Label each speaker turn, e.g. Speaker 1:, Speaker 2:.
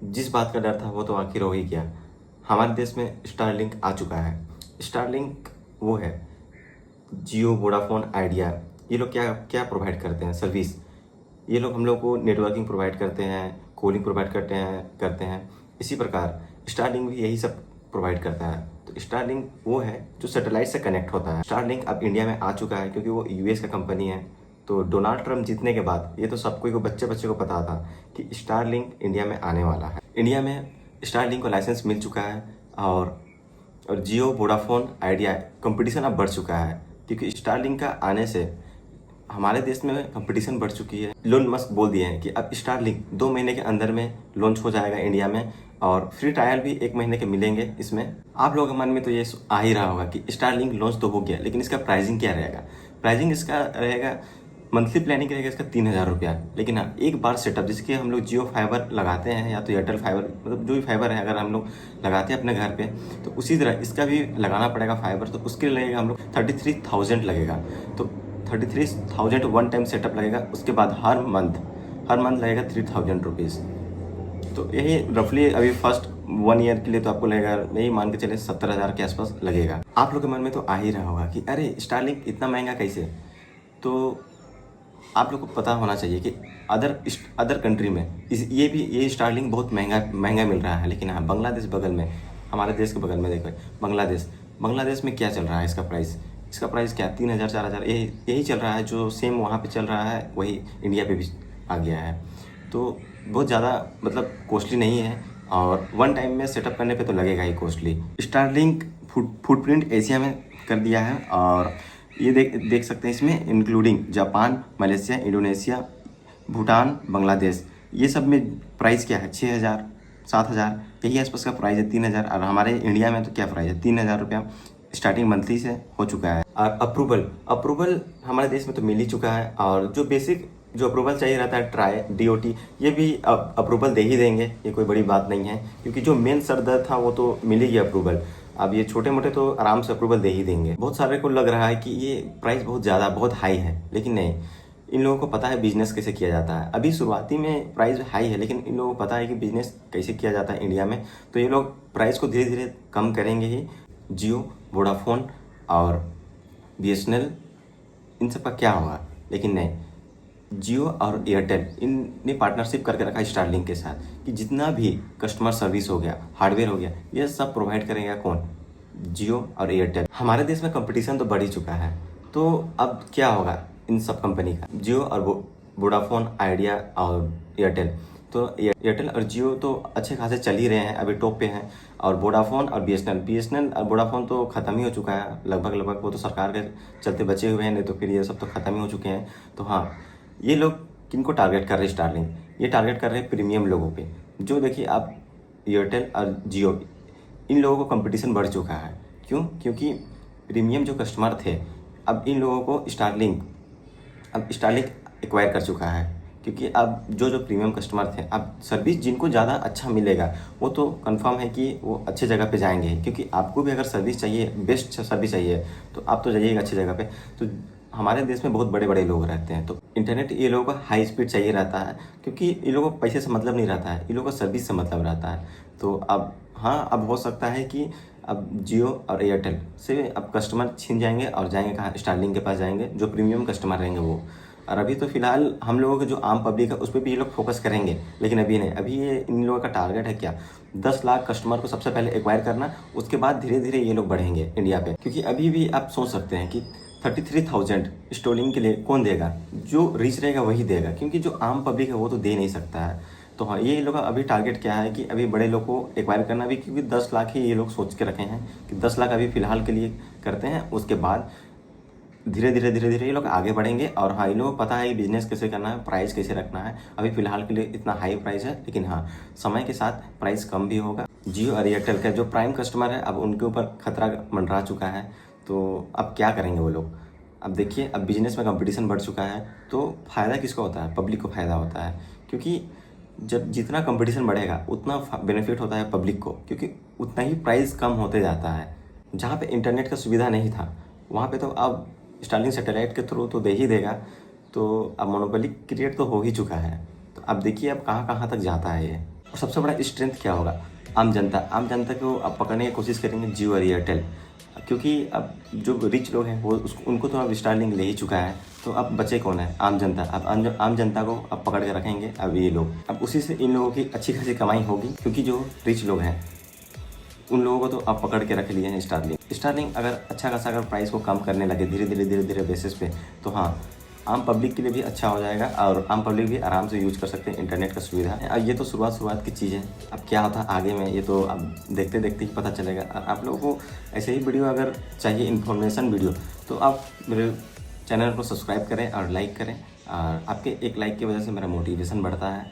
Speaker 1: जिस बात का डर था वो तो आखिर हो ही गया। हमारे देश में स्टारलिंक आ चुका है। स्टारलिंक वो है, जियो, वोडाफोन, आइडिया, ये लोग क्या क्या प्रोवाइड करते हैं सर्विस। ये लोग हम लोग को नेटवर्किंग प्रोवाइड करते हैं, कॉलिंग प्रोवाइड करते हैं। इसी प्रकार स्टारलिंक भी यही सब प्रोवाइड करता है। तो स्टारलिंक वो है जो सैटेलाइट से कनेक्ट होता है। स्टारलिंक अब इंडिया में आ चुका है क्योंकि वो यूएस का कंपनी है। तो डोनाल्ड ट्रंप जीतने के बाद ये तो सबको को बच्चे बच्चे को पता था कि स्टारलिंक इंडिया में आने वाला है। इंडिया में स्टारलिंक को लाइसेंस मिल चुका है। और जियो, वोडाफोन, आइडिया, कंपटीशन अब बढ़ चुका है क्योंकि स्टारलिंक का आने से हमारे देश में कंपटीशन बढ़ चुकी है। इलोन मस्क बोल दिए हैं कि अब स्टारलिंक 2 महीने के अंदर में लॉन्च हो जाएगा इंडिया में, और फ्री ट्रायल भी 1 महीने के मिलेंगे इसमें। आप लोगों के मन में तो ये आ ही रहा होगा कि स्टारलिंक लॉन्च तो हो गया, लेकिन इसका प्राइसिंग क्या रहेगा। प्राइसिंग इसका रहेगा, मंथली प्लानिंग रहेगा इसका 3,000 रुपया। लेकिन हाँ, एक बार सेटअप, जिसके हम लोग जियो फाइबर लगाते हैं या तो एयरटेल फाइबर, मतलब जो भी फाइबर है अगर हम लोग लगाते हैं अपने घर पे, तो उसी तरह इसका भी लगाना पड़ेगा फाइबर। तो उसके लिए लगेगा हम लोग 33,000 लगेगा। तो 33,000 वन टाइम सेटअप लगेगा। उसके बाद हर मंथ लगेगा 3,000 रुपीज़। तो यही रफली अभी फर्स्ट 1 ईयर के लिए तो आपको लगेगा, यही मान के चले 70,000 के आसपास लगेगा। आप लोग के मन में तो आ ही रहा होगा कि अरे स्टारलिंक इतना महंगा कैसे। तो आप लोग को पता होना चाहिए कि अदर कंट्री में ये स्टारलिंक बहुत महंगा महंगा मिल रहा है। लेकिन हाँ, बांग्लादेश बगल में, हमारे देश के बगल में देखो, बांग्लादेश में क्या चल रहा है इसका प्राइस क्या, 3,000 4,000 यही चल रहा है। जो सेम वहाँ पे चल रहा है वही इंडिया पे भी आ गया है। तो बहुत ज़्यादा मतलब कॉस्टली नहीं है, और वन टाइम में सेटअप करने पे तो लगेगा ही कॉस्टली। स्टारलिंक फुटप्रिंट एशिया में कर दिया है, और ये देख सकते हैं इसमें including Japan, Malaysia, Indonesia, Bhutan, Bangladesh. ये सब में प्राइस क्या है, 6,000 7,000 यही आसपास का प्राइस है, 3,000। और हमारे इंडिया में तो क्या प्राइस है, 3,000 रुपया स्टार्टिंग मंथली से हो चुका है। और अप्रूवल हमारे देश में तो मिल ही चुका है। और जो बेसिक जो अप्रूवल चाहिए रहता है, ट्राई, डीओटी, ये भी अप्रूवल दे ही देंगे। ये कोई बड़ी बात नहीं है, क्योंकि जो मेन सर दर्द था वो तो मिल ही गया अप्रूवल। अब ये छोटे मोटे तो आराम से अप्रूवल दे ही देंगे। बहुत सारे को लग रहा है कि ये प्राइस बहुत ज़्यादा, बहुत हाई है, लेकिन नहीं। इन लोगों को पता है बिजनेस कैसे किया जाता है। अभी शुरुआती में प्राइस हाई है, लेकिन इन लोगों को पता है कि बिजनेस कैसे किया जाता है इंडिया में। तो ये लोग प्राइस को धीरे धीरे कम करेंगे ही। जियो, वोडाफोन और बीएसएनएल, इन सब का क्या होगा, लेकिन नहीं। जियो और एयरटेल इनने पार्टनरशिप करके रखा है स्टारलिंक के साथ, कि जितना भी कस्टमर सर्विस हो गया, हार्डवेयर हो गया, ये सब प्रोवाइड करेगा कौन, जियो और एयरटेल। हमारे देश में कंपटीशन तो बढ़ ही चुका है। तो अब क्या होगा इन सब कंपनी का, जियो और वोडाफोन, आइडिया और एयरटेल। तो एयरटेल और जियो तो अच्छे खासे चल ही रहे हैं, अभी टॉप पे हैं। और वोडाफोन और बीएसएनएल और वोडाफोन तो ख़त्म ही हो चुका है लगभग। वो तो सरकार के चलते बचे हुए हैं, नहीं तो फिर ये सब तो ख़त्म ही हो चुके हैं। तो हाँ, ये लोग किनको टारगेट कर रहे हैं स्टारलिंक, ये टारगेट कर रहे हैं प्रीमियम लोगों पे। जो देखिए आप, एयरटेल और जियो, इन लोगों को कंपटीशन बढ़ चुका है। क्यों? क्योंकि प्रीमियम जो कस्टमर थे, अब इन लोगों को स्टारलिंक एक्वायर कर चुका है। क्योंकि अब जो प्रीमियम कस्टमर थे, अब सर्विस जिनको ज़्यादा अच्छा मिलेगा वो तो कंफर्म है कि वो अच्छे जगह पे जाएंगे। क्योंकि आपको भी अगर सर्विस चाहिए, बेस्ट सर्विस चाहिए, तो आप तो जाइएगा अच्छी जगह पे। तो हमारे देश में बहुत बड़े बड़े लोग रहते हैं, तो इंटरनेट ये लोगों को हाई स्पीड चाहिए रहता है, क्योंकि इन लोगों को पैसे से मतलब नहीं रहता है, इन लोगों को सर्विस से मतलब रहता है। तो अब हाँ, अब हो सकता है कि अब जियो और एयरटेल से अब कस्टमर छीन जाएंगे और जाएंगे कहाँ, स्टारलिंक के पास जाएंगे, जो प्रीमियम कस्टमर रहेंगे वो। और अभी तो फिलहाल हम लोगों के जो आम पब्लिक है उस पर भी ये लोग फोकस करेंगे, लेकिन अभी नहीं। अभी ये इन लोगों का टारगेट है क्या, 10 लाख कस्टमर को सबसे पहले एक्वायर करना। उसके बाद धीरे धीरे ये लोग बढ़ेंगे इंडिया पे। क्योंकि अभी भी आप सोच सकते हैं कि 33,000 स्टोलिंग के लिए कौन देगा, जो रिच रहेगा वही देगा, क्योंकि जो आम पब्लिक है वो तो दे नहीं सकता है। तो हाँ, ये लोग का अभी टारगेट क्या है कि अभी बड़े लोग को एक्वायर करना भी, क्योंकि 10 लाख ही ये लोग सोच के रखे हैं कि 10 लाख अभी फ़िलहाल के लिए करते हैं। उसके बाद धीरे धीरे ये लोग आगे बढ़ेंगे। और हाँ, इन लोगों को पता है कि बिजनेस कैसे करना है, प्राइस कैसे रखना है। अभी फ़िलहाल के लिए इतना हाई प्राइस है, लेकिन हाँ, समय के साथ प्राइस कम भी होगा। जियो और एयरटेल का जो प्राइम कस्टमर है, अब उनके ऊपर खतरा मंडरा चुका है। तो अब क्या करेंगे वो लोग। अब देखिए, अब बिजनेस में कंपटीशन बढ़ चुका है, तो फ़ायदा किसको होता है, पब्लिक को फ़ायदा होता है। क्योंकि जब जितना कंपटीशन बढ़ेगा उतना बेनिफिट होता है पब्लिक को, क्योंकि उतना ही प्राइस कम होते जाता है। जहाँ पे इंटरनेट का सुविधा नहीं था, वहाँ पे तो अब स्टारलिंक सैटेलाइट के थ्रू तो दे ही देगा। तो अब मोनोपोली क्रिएट तो हो ही चुका है। तो अब देखिए अब कहाँ कहाँ तक जाता है ये। और सबसे बड़ा स्ट्रेंथ क्या होगा? आम जनता को अब पकड़ने की कोशिश करेंगे जियो और एयरटेल, क्योंकि अब जो रिच लोग हैं वो उनको तो अब स्टारलिंक ले ही चुका है, तो अब बचे कौन है? आम जनता। अब आम जनता को अब पकड़ के रखेंगे अब ये लोग, अब उसी से इन लोगों की अच्छी खासी कमाई होगी, क्योंकि जो रिच लोग हैं उन लोगों को तो अब पकड़ के रख लिए हैं स्टारलिंक अगर अच्छा खासा अगर प्राइस को कम करने लगे धीरे धीरे बेसिस पे, तो हाँ, आम पब्लिक के लिए भी अच्छा हो जाएगा और आम पब्लिक भी आराम से यूज कर सकते हैं इंटरनेट का सुविधा। अब ये तो शुरुआत की चीज़ है, अब क्या होता है आगे में ये तो अब देखते देखते ही पता चलेगा। और आप लोगों को ऐसे ही वीडियो अगर चाहिए, इन्फॉर्मेशन वीडियो, तो आप मेरे चैनल को सब्सक्राइब करें और लाइक करें, और आपके एक लाइक की वजह से मेरा मोटिवेशन बढ़ता है।